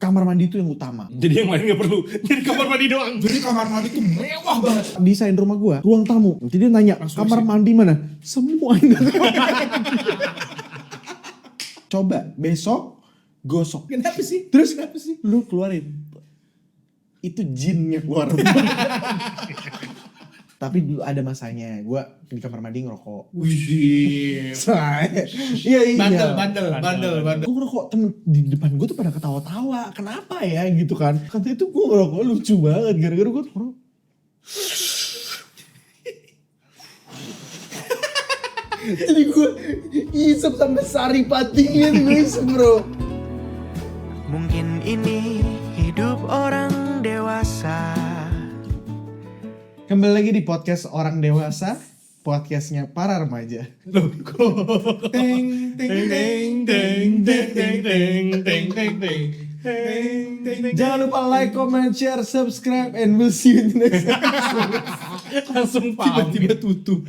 kamar mandi itu yang utama. Jadi yang lain nggak perlu. Jadi kamar mandi doang. Jadi kamar mandi tuh mewah banget. Desain rumah gua, ruang tamu. Nanti dia nanya, Langsung kamar isi. mandi mana? Semua ini. Coba besok gosok. Kenapa sih? Terus lu keluarin. Itu jinnya keluar. Tapi dulu ada masanya, gua di kamar mandi ngerokok. Wih. Iya. Bandel. Gue ngerokok, temen di depan gue tuh pada ketawa-tawa. Kenapa ya gitu kan. Katanya itu gue ngerokok lucu banget. Gara-gara gue tuh ngerokok. Jadi gue isep sampai sari patinya gue isep bro. Mungkin ini hidup orang dewasa. Kembali lagi di podcast orang dewasa. Podcastnya para remaja. Loh, kok? Teng teng teng teng teng teng teng teng. Jangan lupa like, comment, share, subscribe, and we'll see you in the next episode. Langsung paham. Tiba-tiba tutup.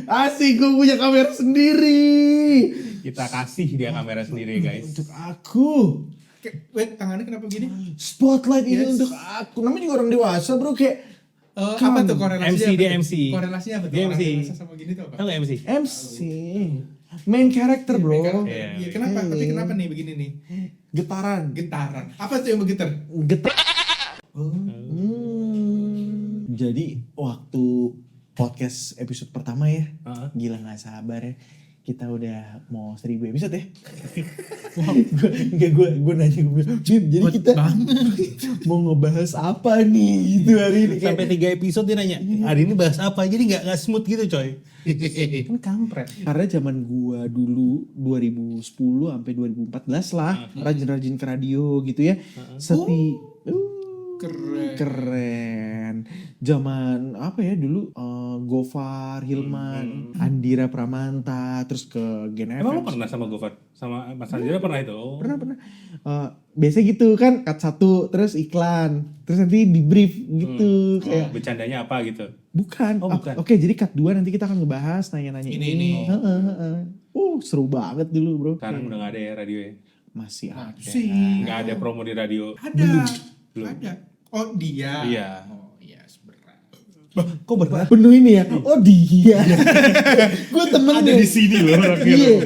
Asik, gue punya kamera sendiri. Kita kasih dia kamera sendiri guys. Untuk aku. Wait, tangannya kenapa gini? Spotlight ini Yes. untuk aku. Namanya juga orang dewasa bro, kayak Apa tuh korelasinya? MC, apa dia tuh? MC. Korelasinya apa tuh? Dia Orang MC. dewasa sama gini tuh apa? Tahu nggak MC? MC. Main character bro. Iya. Kenapa? Tapi kenapa nih begini nih? Getaran. Getaran. Apa tuh yang bergetar? Getar. Jadi waktu podcast episode pertama ya, gila nggak sabar ya. Kita udah mau 1000 episode ya. Wow. Gue nanya gue bilang, Bim, jadi kita mau ngebahas apa nih gitu hari ini. Sampai 3 episode dia nanya, hari ini bahas apa? Jadi nggak smooth gitu coy. Kan kampret. Karena zaman gua dulu 2010 sampai 2014 lah, rajin-rajin ke radio gitu ya. Keren. Zaman apa ya dulu Gofar, Hilman, Andira Pramanta, terus ke Gen FM. Emang lo pernah sama Gofar? Sama Mas Andira pernah itu? Oh. Pernah. Biasanya gitu kan, cut 1 terus iklan, terus nanti di brief gitu kayak Bercandanya apa gitu? bukan. Oh, bukan. Oke, jadi cut 2 nanti kita akan ngebahas nanya-nanya Ini. Heeh. Seru banget dulu, bro. Sekarang udah nggak ada ya radio ya? Masih ada. Sih. Nggak ada promo di radio. Ada. Belum. Ada. Oh dia. Iya. Oh iya sebenernya. Kok berat? Penuh ini ya? Oh dia. Gue temen Ada di sini loh orangnya. Iya.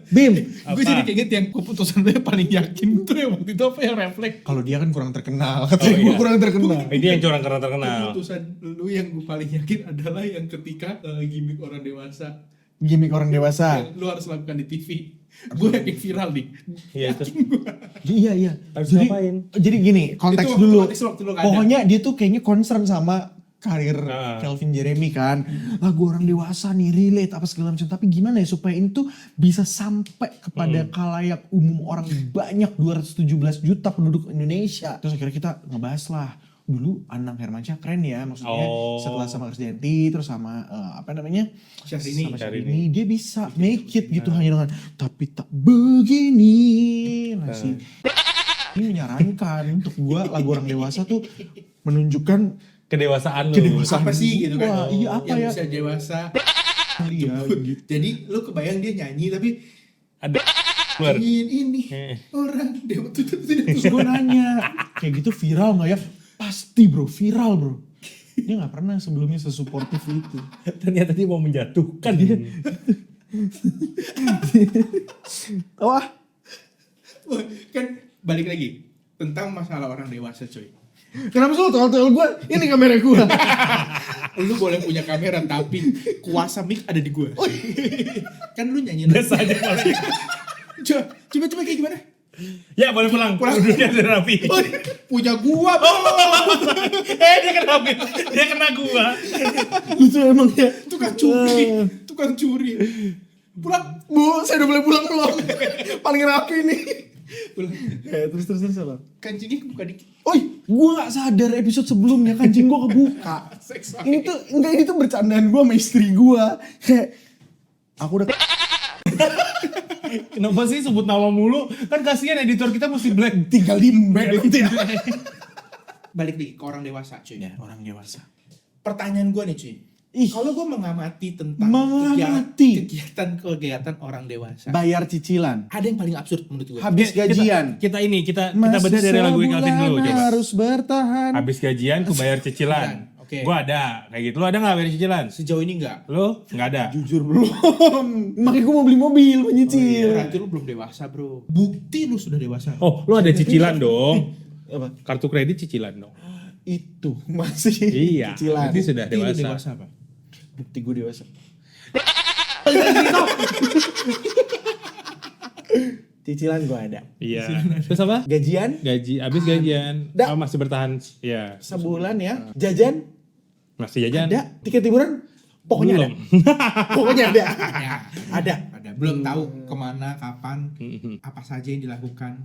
Bim. Gue jadi keinget yang keputusan lu yang paling yakin tuh yang waktu itu apa yang refleks. Kalau dia kan kurang terkenal. Katanya gue iya. kurang terkenal. Ini yang curang karena terkenal. Keputusan lu yang gue paling yakin adalah yang ketika gimmick orang dewasa Gimik orang dewasa. yang lu harus lakukan di TV. Gue yakin viral nih. Iya itu. Iya. Harus Jadi, ngapain? jadi gini, konteks Itu dulu. waktu lu nggak ada. Pokoknya dia tuh kayaknya concern sama karir Nah. Calvin Jeremy kan. Lah gue orang dewasa nih, relate apa segala macam. Tapi gimana ya supaya ini tuh bisa sampai kepada khalayak umum orang banyak 217 juta penduduk Indonesia. Terus akhirnya kita ngebahas lah. Dulu Anang Hermansyah keren ya, maksudnya setelah sama Krisdayanti terus sama apa namanya? Syahrini. Sama Syahrini dia bisa make it gitu hanya dengan tapi tak begini. Nah, ini menyarankan untuk gua lagu orang dewasa tuh menunjukkan Kedewasaan lu. kedewasaan Apa sih gitu kan? Wah, iya apa yang ya? bisa dewasa. Iya gitu. Jadi lu kebayang dia nyanyi tapi Ada keluar. ini orang dewasa Terus gue nanya, kayak gitu viral gak ya? Pasti bro, viral bro. Dia gak pernah sebelumnya sesuportif itu. Ternyata dia mau menjatuhkan. Wah, kan balik lagi tentang masalah orang dewasa coy. kenapa sih tol gue? Ini kamera gue. Lu boleh punya kamera tapi kuasa mic ada di gua. Kan lu nyanyi Biasa aja kalau coba kayak gimana? Ya boleh pulang. Duduknya sudah rapi. Oh, punya gua bro. Dia kena dia kena gua. Lucu emang ya. Tukang curi. Pulang. Bu, saya udah boleh pulang belum? Paling rapi nih. Pulang. Terus apa? Kancingnya kebuka dikit. Oi, gue gak sadar episode sebelumnya kancing gue kebuka. Ini tuh bercandaan gue sama istri gue. Kayak, aku udah Kenapa sih sebut nama mulu? Kan kasihan editor kita mesti black. tinggal di mbak gitu ya. Balik lagi ke orang dewasa cuy. Ya, orang dewasa. Pertanyaan gua nih cuy. Ih, Kalau gue mengamati tentang Mengamati. kegiatan orang dewasa, bayar cicilan, ada yang paling absurd menurut gue. habis gajian. Kita bedah dari lagu Calvin dulu coba. harus bertahan. Habis gajian ku bayar cicilan. Oke. Gua ada kayak gitu. Lu ada nggak bayar cicilan? Sejauh ini enggak. Lu nggak ada. Jujur belum. Makanya gue mau beli mobil, mau nyicil. Berarti lu belum dewasa, bro. Bukti lu sudah dewasa. Oh, lu ada cicilan dong. Apa? Kartu kredit cicilan dong. Itu masih Iya. cicilan. Berarti sudah Bukti lu dewasa. dewasa apa? Bukti gue dewasa. Cicilan gue ada. Iya. Terus apa? Gajian Habis gajian. Da. Oh, masih bertahan. Ya. sebulan ya. Jajan Masih jajan. ada. Tiket liburan pokoknya Belum. ada. Pokoknya ada. Ada. Belum tahu kemana, kapan, apa saja yang dilakukan.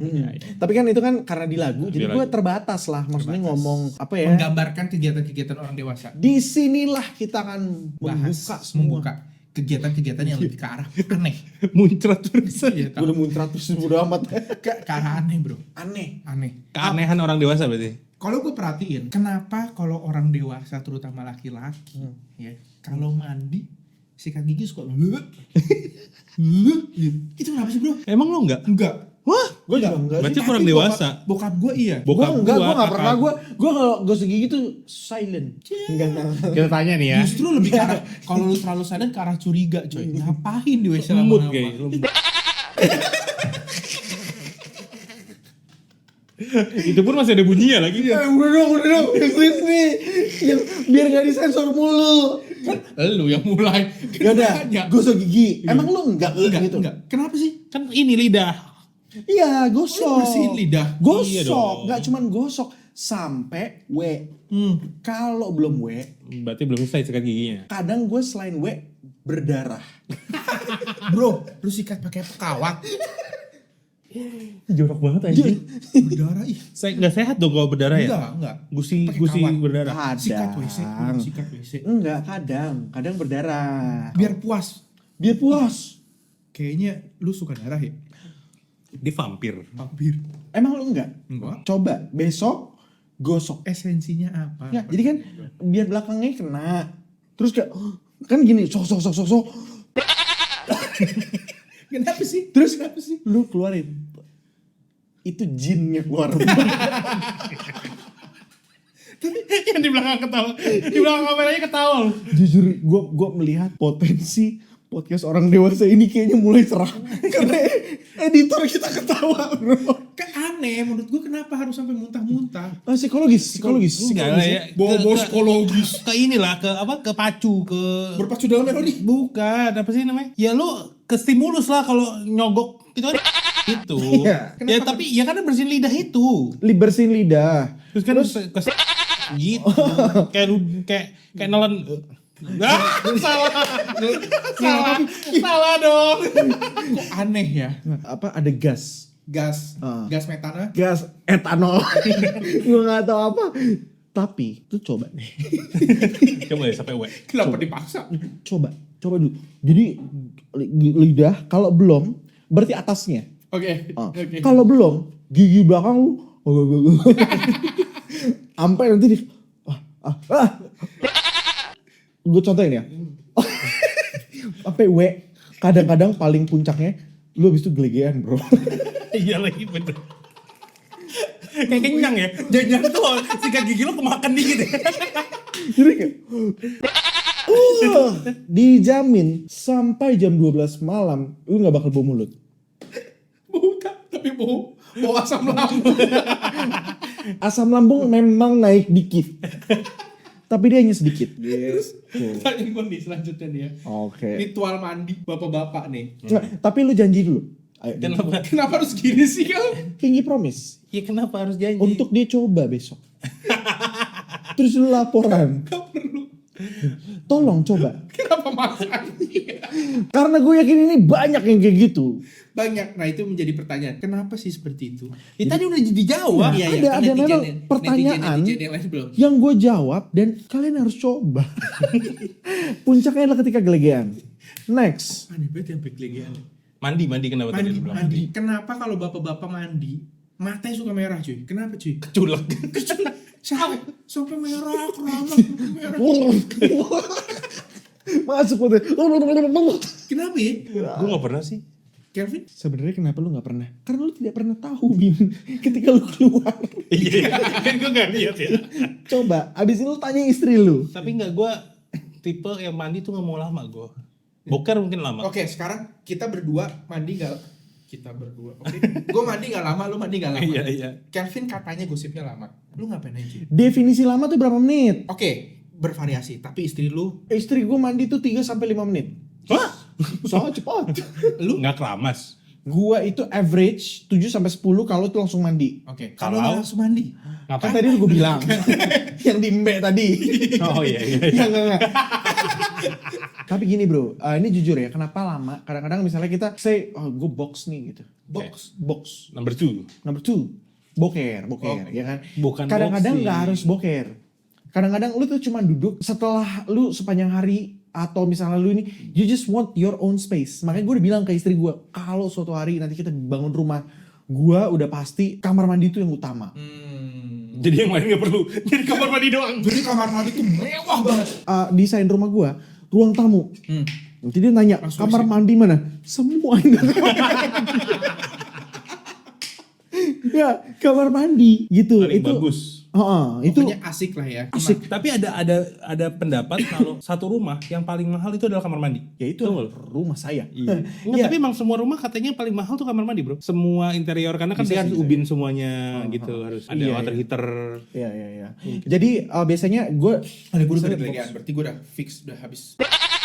Tapi kan itu kan karena di lagu, jadi Di gue lagu. terbatas lah. Maksudnya ngomong apa ya? Menggambarkan kegiatan-kegiatan orang dewasa. Disinilah kita akan Membuka kegiatan-kegiatan yang lebih ke arah aneh. Muncrat terus. Iya, Gue udah muncrat terus udah amat. ke arah aneh, bro. Aneh. Aneh. Keanehan orang dewasa berarti. Kalau gue perhatiin, kenapa kalau orang dewasa terutama laki-laki, ya, kalau mandi sikat gigi suka itu kenapa sih, bro? Emang lu enggak? Enggak. Wah, gue juga enggak Berarti sih. kurang Tapi dewasa. Bokap gue iya. Gue enggak, gue enggak kakak. pernah. Gue kalau gosok gigi tuh silent. Enggak. Kita tanya nih ya. Justru lebih ke arah, kalau lu terlalu sadar ke arah curiga, coy. Ngapain di WC Lembut lama-lama? kayak. Itu pun masih ada bunyinya lagi. Udah dong, please nih. Biar gak disensor mulu. Lu yang mulai. Gak ada, Nanya. gosok gigi. Emang lu enggak gitu? Enggak. Kenapa sih? Kan ini lidah. Iya, gosok. Bersihin lidah. Gosok, Iya dong. gak cuman gosok. Sampai W. Kalau belum W, Berarti belum selesai sikat giginya. kadang gue selain W, berdarah. Bro, lu sikat pakai kawat. Jorok banget anjing. Berdarah ih. Saya nggak sehat dong kalau berdarah ya. Enggak. Gusi Pakai gusi kawat. berdarah. Sikat WC, Kadang. sikat WC. Enggak, kadang berdarah. Biar puas. Biar puas. Kayaknya lu suka darah ya? Dia vampir. Vampir. Emang lu enggak? Enggak. Coba besok gosok. Esensinya apa? Ya, jadi kan biar belakangnya kena. Terus kayak kan gini, sok. Kenapa sih? Terus kenapa sih? lu keluarin. Itu jinnya keluar. Yang di belakang ketawa. Di belakang kameranya ketawa. Jujur gua melihat potensi podcast orang dewasa ini kayaknya mulai cerah. Karena editor kita ketawa, bro. Kan aneh menurut gue, kenapa harus sampai muntah-muntah? Psikologis. Enggak lah ya. Bawa psikologis. Ke inilah ke apa? Ke pacu ke Berpacu dalam melodi. bukan apa sih namanya? Ya lu ke stimulus lah kalau nyogok itu kan itu. Iya. Ya tapi ya karena bersihin lidah itu. Bersihin lidah. Terus kan ke gitu. kayak nelen. Salah dong. Kok aneh ya? Apa ada gas? Gas metana. Gas etanol. Gue nggak tahu apa. Tapi tuh coba nih. Coba ya sampai W. Kenapa dipaksa? Coba dulu. Jadi lidah kalau belum berarti atasnya. Oke. Kalau belum gigi belakang lu sampai nanti di gue contohin ya. Sampai W kadang-kadang paling puncaknya lu habis itu gelegean, bro. Iya lagi bener. Kayak kenyang ya. Jangan tuh sikat gigi lo kemakan dikit ya. Jadi kayak dijamin sampai jam 12 malam lu gak bakal bau mulut. Tapi bau asam lambung. Asam lambung memang naik dikit. Tapi dia hanya sedikit. Tanya gue nih selanjutnya nih ya. Oke. Ritual mandi bapak-bapak nih. Tapi lu janji dulu. Ayo, Kenapa harus gini sih kau? Pinky promise. Ya kenapa harus janji? Untuk dia coba besok. Terus lu laporan. Gak perlu. Tolong coba. Kenapa maksa? Karena gue yakin ini banyak yang kayak gitu. Banyak. Nah itu menjadi pertanyaan. Kenapa sih seperti itu? Ya, tadi udah dijawab. Iya, Kan ada memang pertanyaan netizen yang lain belum. yang gue jawab dan kalian harus coba. Puncaknya adalah ketika gelegean. Next. Aneh banget yang gelegean. Mandi kenapa tadi lu bilang? Mandi. Kenapa kalau bapak-bapak mandi matanya suka merah cuy? Kenapa cuy? Keculek. Sampai merah, keramas, merah. Masuk foto. Kenapa ya? Gue gak pernah sih. Kelvin? Sebenarnya kenapa lu nggak pernah? Karena lu tidak pernah tahu Bim ketika lu keluar. Iya, kan gue gak lihat ya. Coba, abis itu lu tanya istri lu. Tapi gak, gue tipe yang mandi tuh gak mau lama gue. Boker mungkin lama. Oke, sekarang kita berdua mandi gak... Kita berdua, oke. Gue mandi gak lama, lu mandi gak lama. Iya. Kelvin katanya gosipnya lama. Lu ngapain aja? Definisi lama tuh berapa menit? Oke, bervariasi. Tapi istri lu, Istri gue mandi tuh 3-5 menit. Hah? Sangat cepat. lu? Gak keramas. Gua itu average 7-10 kalau tuh langsung mandi. Oke, Kalau- kalau langsung mandi. Kan Ngapain? tadi udah gue bilang. Yang di mbak tadi. Oh iya. Enggak. Tapi gini bro, ini jujur ya, kenapa lama? Kadang-kadang misalnya kita say, oh gue box nih gitu. Box. Number 2. Number 2. Boker, ya kan? Bukan Kadang-kadang boxing. nggak harus boker. Kadang-kadang lu tuh cuma duduk setelah lu sepanjang hari atau misalnya lu ini, you just want your own space. Makanya gue udah bilang ke istri gue, kalau suatu hari nanti kita bangun rumah, gue udah pasti kamar mandi itu yang utama. Jadi yang lain gak perlu. Jadi kamar mandi doang. Jadi kamar mandi tuh mewah banget. Desain rumah gue, ruang tamu. Nanti dia nanya, Langsung kamar isi. mandi mana? Semua ini. Ya, kamar mandi gitu. Paling itu bagus. itu Pokoknya asik lah ya. asik. Tapi ada pendapat kalau satu rumah yang paling mahal itu adalah kamar mandi. Ya itu Betul. rumah saya. Enggak, Iya. tapi emang semua rumah katanya paling mahal tuh kamar mandi, bro. Semua interior karena kan Bisa dia harus sih, ubin semuanya gitu, harus ada Iya, water iya. heater. Iya. Jadi biasanya gue Ada gue udah delegaan, berarti gue udah fix, udah habis.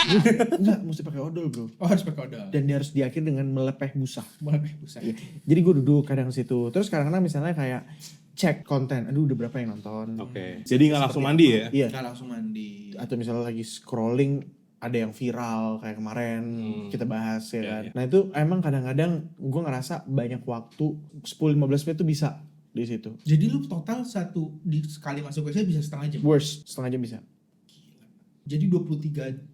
enggak mesti pakai odol bro. Oh harus pakai odol. Dan dia harus diakhiri dengan melepeh busa. Boleh, buset. Jadi gue duduk kadang situ. Terus kadang-kadang misalnya kayak cek konten. Aduh udah berapa yang nonton. Oke. Jadi nggak langsung mandi ya? Iya. Nggak langsung mandi. Atau misalnya lagi scrolling ada yang viral kayak kemarin kita bahas ya Iya, kan. iya. Nah itu emang kadang-kadang gue ngerasa banyak waktu 10-15 menit tuh bisa di situ. Jadi lu total sekali masuk WC bisa setengah jam. Worst setengah jam bisa. Jadi 24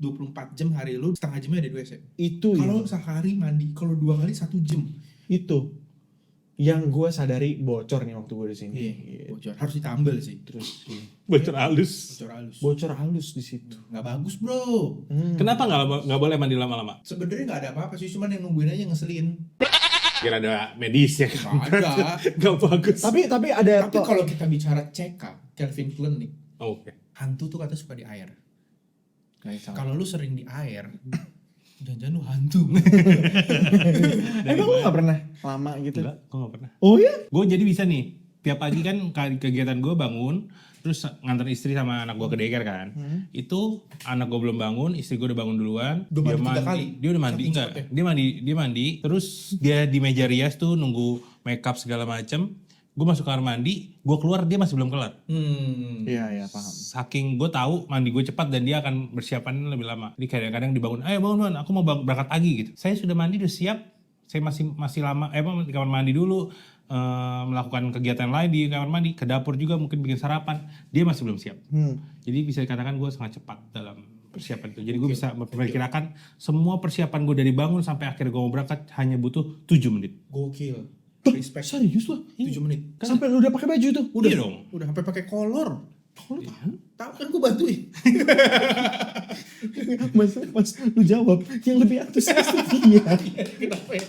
jam hari lu setengah jamnya ada di WC. Itu Kalau yang- sehari mandi, kalau 2 kali 1 jam. itu yang gue sadari bocor nih waktu gue di sini. Iya, bocor. Harus ditambal sih. Terus Bocor halus. Bocor halus. bocor halus di situ. Nggak bagus bro. Kenapa nggak boleh mandi lama-lama? Sebenarnya nggak ada apa-apa sih, cuman yang nungguin aja ngeselin. Kira ada medis ya kan? Nggak ada. Nggak bagus. Tapi ada Tapi kalau kita bicara CK, Calvin Klein nih, Oh, oke. hantu tuh kata suka di air. kalau Kalau lu sering di air, jangan-jangan lu hantu. emang lu gak pernah lama gitu? Enggak, gue nggak pernah. Oh ya? Gue jadi bisa nih, tiap pagi kan kegiatan gue bangun, terus nganter istri sama anak gue ke daycare kan. Itu anak gue belum bangun, istri gue udah bangun duluan. Udah mandi 3 kali? Dia udah mandi, Saking enggak. cepetnya. Dia mandi, terus dia di meja rias tuh nunggu makeup segala macem. Gue masuk kamar mandi, gue keluar dia masih belum kelar. Iya paham. Saking gue tahu mandi gue cepat dan dia akan persiapannya lebih lama. Jadi kadang-kadang dibangun, ayo bangun, aku mau berangkat pagi gitu. Saya sudah mandi, udah siap. Saya masih lama, di kamar mandi dulu. Melakukan kegiatan lain di kamar mandi, ke dapur juga mungkin bikin sarapan. Dia masih belum siap. Jadi bisa dikatakan gue sangat cepat dalam persiapan itu. Jadi gue bisa memperkirakan semua persiapan gue dari bangun sampai akhir gue mau berangkat hanya butuh 7 menit. Gokil. Respect. Serius loh? 7 menit. Sampai lu udah pakai baju tuh? Udah Iya dong. Udah sampai pakai kolor. Lu tahu kan gue bantuin. Mas, lu jawab yang lebih antusias tuh dia. Kenapa ya?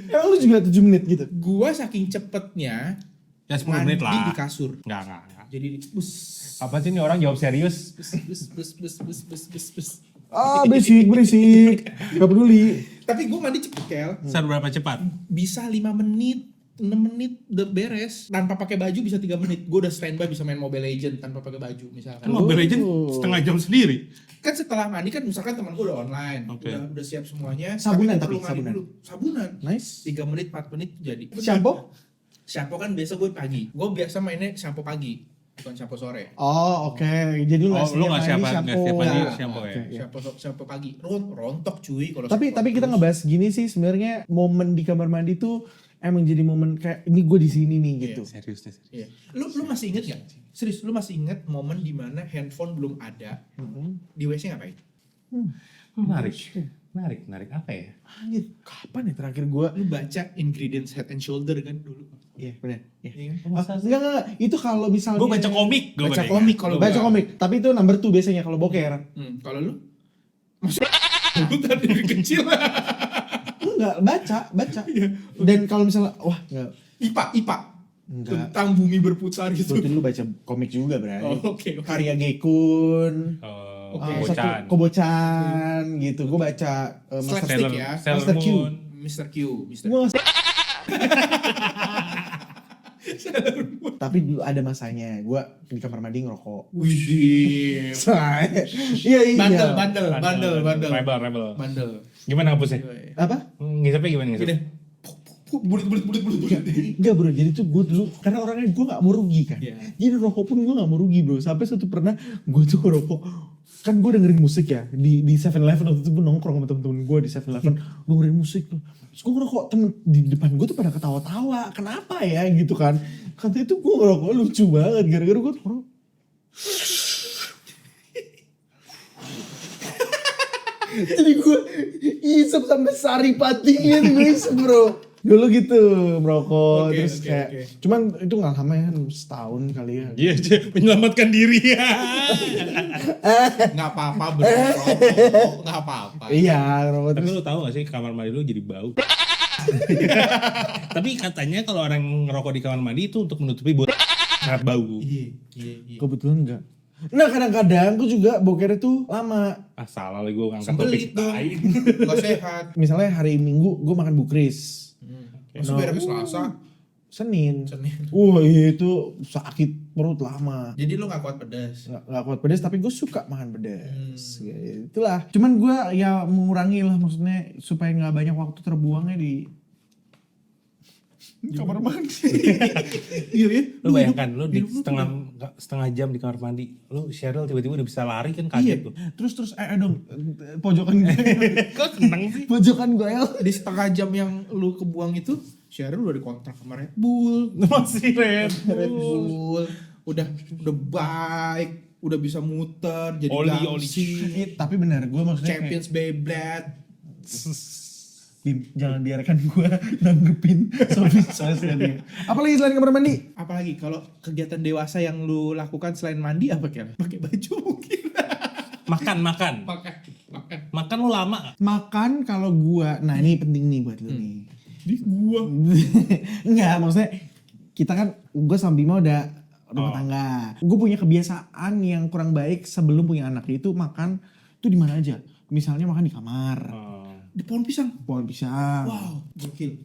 Emang lu juga 7 menit gitu? Gua saking cepetnya Ya 10 mandi menit lah. di kasur. Enggak. Jadi bus Apa sih ini orang jawab serius? bus. Berisik. Gak peduli. Tapi gue mandi cepet Kel. Seberapa cepat? Bisa 5 menit, 6 menit udah beres. Tanpa pakai baju bisa 3 menit. Gue udah standby bisa main Mobile Legend tanpa pakai baju misalkan. Kan Mobile Legend setengah jam sendiri. Kan setelah mandi kan misalkan teman gue udah online, Oke. udah siap semuanya. Sabunan tapi tapi, perlu mandi sabunan. dulu. Sabunan. Nice. 3 menit, 4 menit jadi. Shampoo? Shampoo kan biasa gue pagi. Gue biasa mainnya shampoo pagi, bukan shampoo sore. Oh oke. Jadi lu Oh, lu nggak setiap siapa- mandi nggak setiap mandi Nah, shampoo ya? Oke, iya. Shampoo pagi. Rontok cuy kalau Tapi shampoo kita terus. ngebahas gini sih sebenarnya momen di kamar mandi tuh emang jadi momen kayak ini gue di sini nih gitu. Serius deh. Iya. Lu masih inget gak? Serius, lu masih inget momen dimana handphone belum ada, di WC ngapain? Menarik apa ya? Anjir, kapan ya terakhir gue? Lu baca Ingredients Head and Shoulder kan dulu. Iya benar. Iya. Iya kan? Enggak. Itu kalau misalnya Gue baca komik. Baca komik kalau baca komik. Tapi itu number 2 biasanya kalau boker. Kalau lu? Lu tadi dari kecil. Enggak, baca. Dan kalau misalnya, wah enggak. IPA. Enggak. Tentang bumi berputar gitu. Berarti lu baca komik juga, Bray. Oh, oke. Karya Gekun. Kobocan. Kobocan gitu. Gue baca Master Slapstick ya. Sailor Master Q. Moon. Mr. Q. Gua tapi dulu ada masanya gue di kamar mandi ngerokok. Wih. Iya. Bandel. Gimana ngapusnya? Apa? Ngisapnya gimana Gini. ngisapnya? Bulit. Enggak bro, jadi tuh gue dulu karena orangnya gue gak mau rugi kan. Iya. Jadi rokok pun gue gak mau rugi bro. Sampai satu pernah gue tuh ngerokok, kan gue dengerin musik ya di 7-Eleven waktu itu gue nongkrong sama temen-temen gue di 7-Eleven dengerin musik tuh. Terus gue ngerokok, temen di depan gue tuh pada ketawa-tawa, kenapa ya gitu kan. Katanya itu gue ngerokok lucu banget gara-gara gue tuh ngerokok. Jadi gue isep sampai sari patinya tuh gue isep bro. Dulu gitu merokok terus kayak cuman itu gak lama ya, setahun kali ya. Iya, menyelamatkan diri ya. Nggak apa-apa berarti. Nggak apa-apa. Iya ngerokok Tapi terus. lu tahu gak sih kamar mandi lu jadi bau? Tapi katanya kalau orang ngerokok di kamar mandi itu untuk menutupi sangat bau. Iya. Kebetulan enggak. Nah kadang-kadang gue juga boker itu lama. Ah salah lah gue ngangkat Sembelit topik dong. tai. Nggak sehat. Misalnya hari Minggu gue makan bukris. Masuk beres Selasa. Senin. Senin. Wah itu sakit perut lama. Jadi lu nggak kuat pedas. Gak kuat pedas tapi gue suka makan pedas. Ya, itulah. Cuman gue ya mengurangi lah maksudnya supaya gak banyak waktu terbuangnya di kamar mandi. Iya ya. Lu bayangkan lu di setengah jam di kamar mandi. Lu Cheryl tiba-tiba udah bisa lari kan kaget tuh. Terus dong pojokan gue. Kok seneng sih? Pojokan gue Di setengah jam yang lu kebuang itu, Cheryl udah dikontrak sama Red Bull. Masih Red Red Bull. Udah baik, udah bisa muter jadi Oli. gengsi. Tapi benar gue maksudnya Champions Beyblade. Bim, jangan biarkan gue nanggepin soal-soalnya dia. Apalagi selain kamar mandi? Apalagi kalau kegiatan dewasa yang lu lakukan selain mandi apa Kel? Pakai baju mungkin. Makan. Makan lu lama gak? Makan kalau gue, nah ini penting nih buat lu nih. Di gua. Enggak, maksudnya kita kan, gue sama Bima udah rumah tangga. Gue punya kebiasaan yang kurang baik sebelum punya anak, itu makan tuh di mana aja. Misalnya makan di kamar. Di pohon pisang. Pohon pisang. Wow, gokil.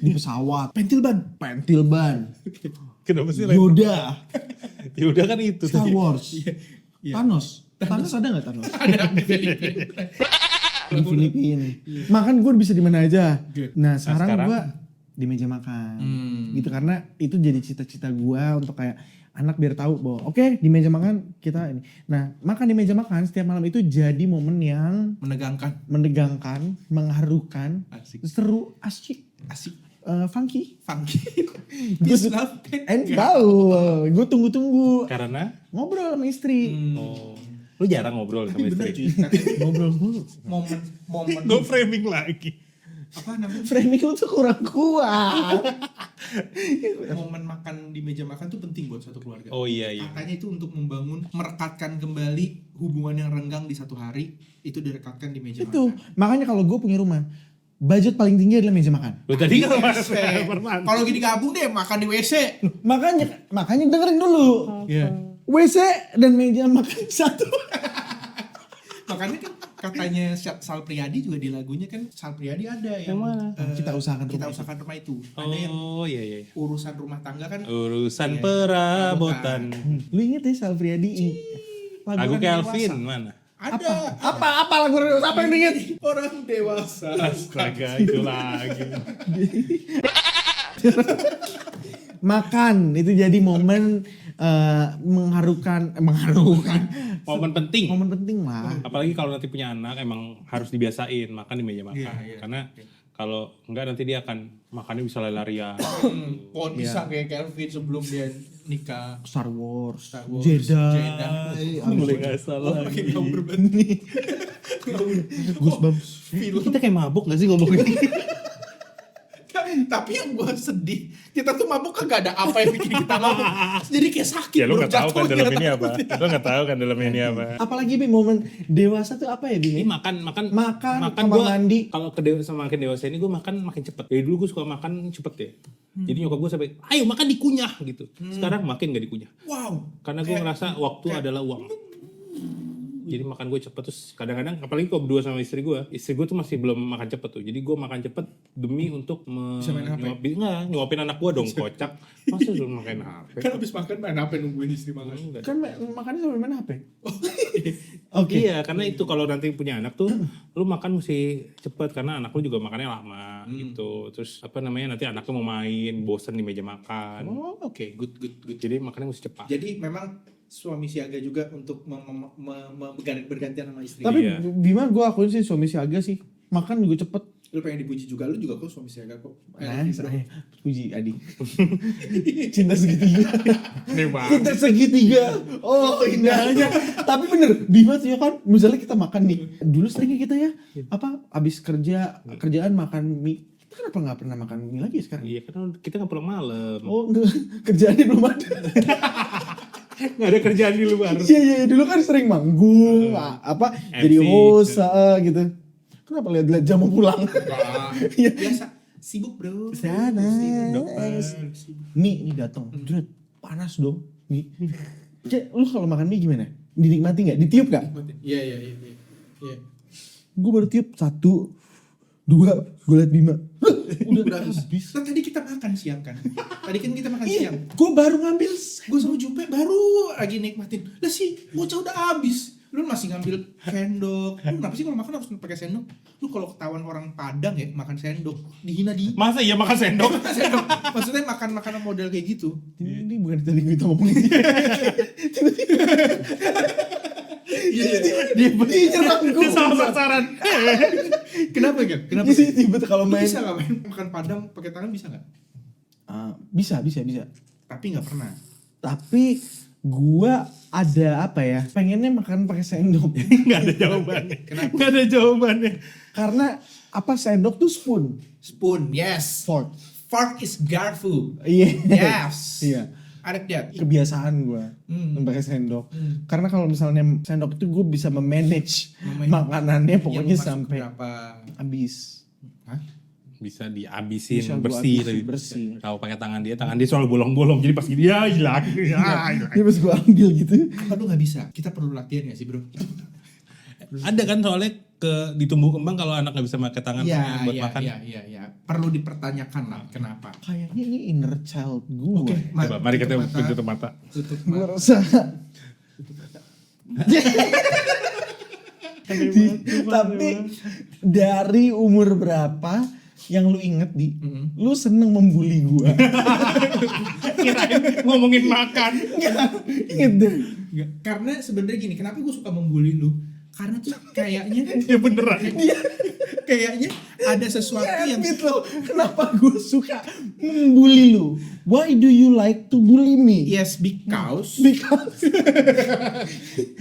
Di pesawat. Pentil ban. Kenapa sih Yoda. Yoda kan itu Star Wars. Iya. Thanos ada gak Thanos? Ada di Filipina. Di Filipina. Makan gue bisa di mana aja. Nah sekarang sekarang? gue di meja makan. Gitu karena itu jadi cita-cita gue untuk kayak anak biar tahu bahwa oke, di meja makan kita ini. Nah makan di meja makan setiap malam itu jadi momen yang menegangkan, mengharukan, seru, asik, funky. This love And tahu, gue tunggu-tunggu Karena ngobrol sama istri. lu jarang ngobrol sama Bener istri. cuy. Ngobrol mulu. Momen Gue framing lagi. apa namanya? Framing lu tuh kurang kuat. Momen makan di meja makan tuh penting buat satu keluarga. Oh iya. Makanya itu untuk merekatkan kembali hubungan yang renggang di satu hari, itu direkatkan di meja Itu makan. makanya kalau gue punya rumah, budget paling tinggi adalah meja makan. Lu tadi kan WC. Kalau gini gabung deh makan di WC. Makanya dengerin dulu. WC dan meja makan satu. Makanya kan katanya Sal Priadi juga di lagunya kan Sal Priadi ada yang Kita usahakan rumah itu. Ada yang Oh iya. urusan rumah tangga kan Urusan perabotan. Lu inget ya Sal Priadi? Lagu orang Kelvin dewasa. mana? ada. Apa lagu apa yang inget? Orang dewasa. Astaga, itu lagi. Makan itu jadi momen mengharukan. Momen penting. Momen penting lah. Apalagi kalau nanti punya anak emang harus dibiasain makan di meja makan. Iya. Karena kalau enggak nanti dia akan makannya bisa lari-larian. Pohon pisang kayak Kelvin sebelum dia nikah. Star Wars. Jedi. Boleh nggak salah. Makin ngawur banget. Goosebumps. Kita kayak mabuk nggak sih ngomongin? Tapi yang gue sedih, kita tuh mabuk kagak ada apa yang bikin kita mabuk. Jadi kayak sakit. Ya lu bro, nggak tahu kan jatuhnya. dalam ini apa. Lu nggak tahu kan dalam ini apa. Apalagi Bi, momen dewasa tuh apa ya Bi? Ini makan kamar gua, mandi. kalau sama makin dewasa ini gue makan makin cepet. Dari dulu gue suka makan cepet ya. Jadi nyokap gue sampai, ayo makan dikunyah gitu. Sekarang makin gak dikunyah. Wow. Karena gue ngerasa waktu adalah uang. Jadi makan gue cepet, terus kadang-kadang apalagi kalau berdua sama istri gue tuh masih belum makan cepet tuh. Jadi gue makan cepet demi untuk Bisa main HP? nyuapin anak gue dong, kocak. Masa belum makan HP? Kan abis makan main apa nungguin istri makan. Enggak. Kan makannya sambil main HP. Oke. Iya, karena itu kalau nanti punya anak tuh, lu makan mesti cepet karena anak lu juga makannya lama gitu. Terus apa namanya nanti anaknya mau main, bosan di meja makan. Oh, oke, good. Jadi makannya mesti cepat. Jadi memang suami siaga juga untuk bergantian sama istri. Tapi Iya. Bima gue akuin sih suami siaga sih. Makan juga cepet. Lu pengen dipuji juga, lu juga kok suami siaga kok. Nah, saya puji Adi. Cinta segitiga. Nih bang. Cinta segitiga. Oh indahnya. Tapi bener, Bima tuh ya kan, misalnya kita makan nih. Dulu seringnya kita ya, abis kerjaan makan mie. Kita kenapa nggak pernah makan mie lagi sekarang? Iya, karena kita nggak pulang malam. Oh enggak, kerjaannya belum ada. Nggak ada kerjaan di luar. Iya, dulu kan sering manggung, jadi MC, host gitu. Kenapa lihat jam mau pulang? Iya. Biasa sibuk bro. Sana. Sibuk. Mie datang. Panas dong. Mie. Cek, lu kalau makan mie gimana? Dinikmati nggak? Ditiup nggak? Iya. Gue baru tiup 1, 2, gue liat Bima. Udah habis. Kan tadi kita makan siang kan. Tadi kan kita makan siang. Gue baru ngambil. Gue sama Jupe baru lagi nikmatin. Lah sih, bocah udah habis. Lu masih ngambil sendok. Lu kenapa sih kalau makan harus pakai sendok? Lu kalau ketahuan orang Padang ya makan sendok, dihina di. Masa iya makan sendok? Sendok. Maksudnya makan makanan model kayak gitu. Ini bukan tadi kita ngomongin. Dia nyerang gue. Salah sasaran. Kenapa gak? Kenapa? Jadi tiba kalau Lu main. bisa gak main makan Padang pakai tangan bisa gak? Bisa. Tapi gak pernah. Tapi gua ada apa ya? Pengennya makan pakai sendok. Nggak ada jawabannya. Kenapa? Nggak ada jawabannya. Karena sendok tuh spoon. Spoon, yes. Fork. Fork is garfu. Iya. Yes. Iya. I like that. Kebiasaan gua pakai sendok. Karena kalau misalnya sendok itu gue bisa memanage makanannya pokoknya Yang masuk sampai berapa? habis. Hah? Bisa dihabisin Bisa gua bersih habisin, tapi bersih. kalau pakai tangan dia selalu bolong-bolong jadi pas dia hilang. Dia pas gue ambil gitu. Apa lu gak bisa? Kita perlu latihan gak sih bro? Ada kan soalnya di tumbuh kembang kalau anak nggak bisa pakai tangan buat makan. Iya. Perlu dipertanyakan lah kenapa. Kayaknya ini inner child gue. Oke, Coba mari kita tutup mata. Tutup Gue mata. rasa. Tapi dari umur berapa yang lu inget lu seneng membuli gua? Kirain ngomongin makan. Inget deh. Enggak. Karena sebenarnya gini, kenapa gue suka membuli lu? Karena tuh kayaknya Ya beneran. kayaknya ada sesuatu yang Lo, kenapa gue suka membuli lu? Why do you like to bully me? yes because Because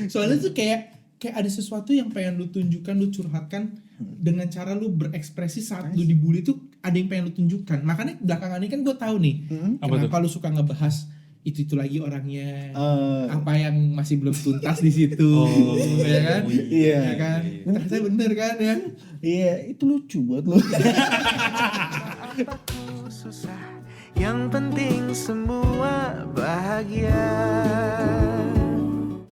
soalnya tuh kayak ada sesuatu yang pengen lu tunjukkan, lu curhatkan dengan cara lu berekspresi saat lu dibully tuh ada yang pengen lu tunjukkan. Makanya belakangan ini kan gue tahu nih Apa kenapa lu suka ngebahas itu lagi orangnya, Eh. apa yang masih belum tuntas di situ, ya kan? Iya. Ya kan? Ternyata bener kan ya? iya itu lucu buat lu. Aku susah, yang penting semua bahagia.